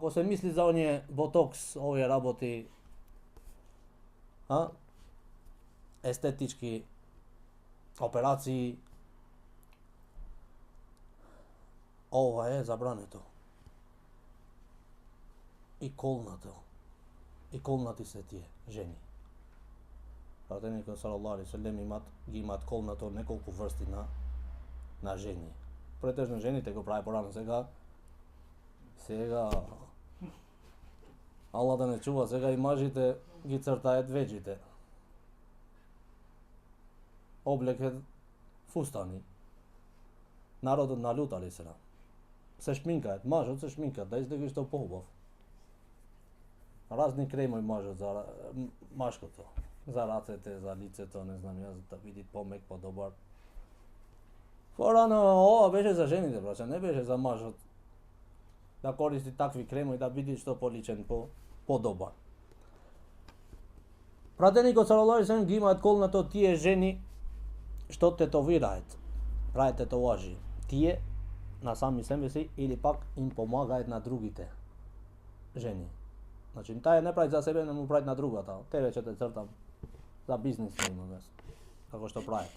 ako se misli za onje botoks, ove raboti, estetički operaciji, ovo je zabranito. I kolnato. I kolnati se ti je, ženi. Prateniku sallallahu alaihi sallam imat kolnato nekoliko vrsti na ženi. Pretežno ženите го прави порано сега Allah да не чува, сега и мажите ги цртаат веџите. Облекат фустани. Народот налутали се. Се шминкаат, мажот се шминкаат, да изгледа што поубав. Разни кремови мажот за машкото, за рацете, за лицето, не знам јас, да види помек, подобар. Порано ова беше за жените, браќа, не беше за мажот. Да користи такви кремови, да види што поличен, подобар. Пратеникот салаллаху алейхи ва салем ги имаат колнато тие жени што тетовираат, прават тетоважи. Тие на сами себе си или пак им помагаат на другите жени. Значи, таа не прави за себе, не му прави на другата. Тебе ќе те цртам за бизнис не има вес. Како што прават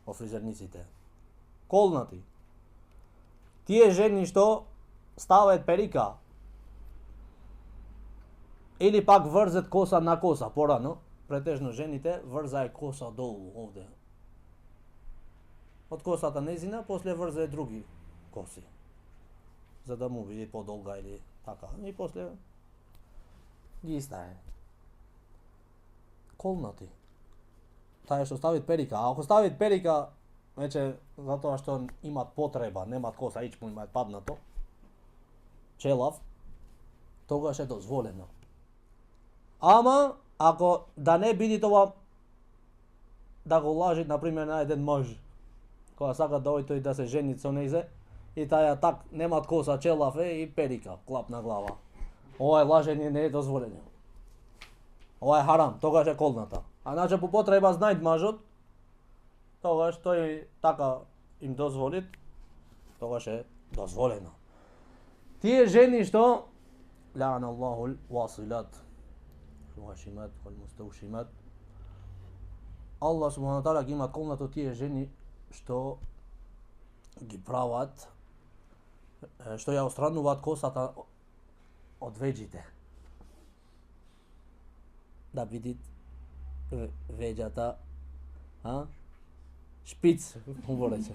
во фризерниците. Колнати. Тие жени што ставаат перика или пак врзат коса на коса. Порано, претежно жените врзаат коса долу овде. Од косата незина, после врзаат други коси. За да му биде подолга или така. И после ги стае. Колнати. Таа што ставит перика. А ако ставит перика, веќе затоа што имат потреба, немат коса, ич му имаат паднато, челав, тогаш е дозволено. Ама, ако да не биде тоа да го лажи, например, на еден маж, кога сака да ојде тој да се жени со нејзе, и таја так немат коса, челав е и перика, клап на глава. Ова е лажење, не е дозволено. Ова е харам, тогаш е колната. А значи по потреба знајд мажот, тогаш тој така им дозволит, тогаш е дозволено. Тие жени што ла'ана Аллаху al-wasilat wal-washimat wal-mustawshimat, Allah subhanahu wa ta'ala ги имат колнато тие жени што ги прават, што ја отстрануваат косата од веџите. Да видит веџата, шпиц, говореше.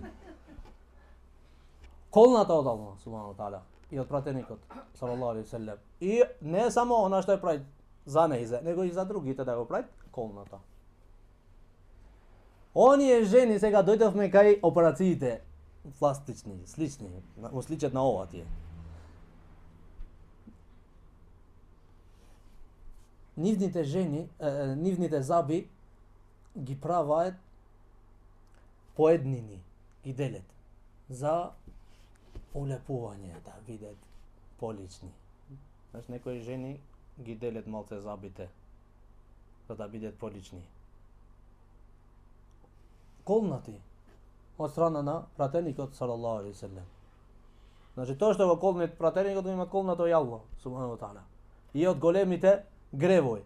Колната од Allah subhanahu wa ta'ala и од пратеникот салаллаху алейхи ва саллем. И не само она што е прави за нејзе, него и за другите да го прави колната. Оние жени сега дојдовме кај операциите пластични, слични, сличат на ова тие. Нивните жени, нивните заби ги праваат поеднини, ги делат за улепување, да видат полични. Знаеш, некои жени ги делат малце забите, за да бидат полични. Колнати од страна на пратеникот салаллаху алейхи ва саллем. Значи тоа што го колнет пратеникот има колнато и Аллах субхану ва таала. И од големите гревој.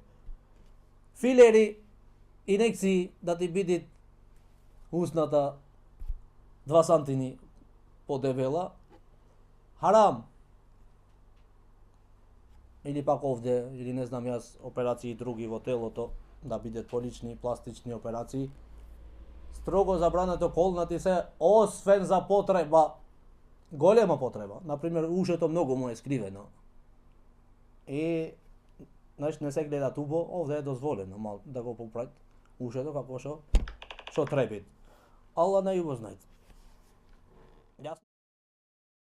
Филери инекции да ти бидит усната 2 сантини подебела, харам. Или пак овде, или не знам јас, операции други во телото, да бидат полични, пластични операции. Строго забрането колнати се, освен за потреба, голема потреба. Например, ушето многу му е скривено. И знаеш, не се гледа тубо, овде е дозволено да го поправат ушето како што требит. Аллах најубаво знајте.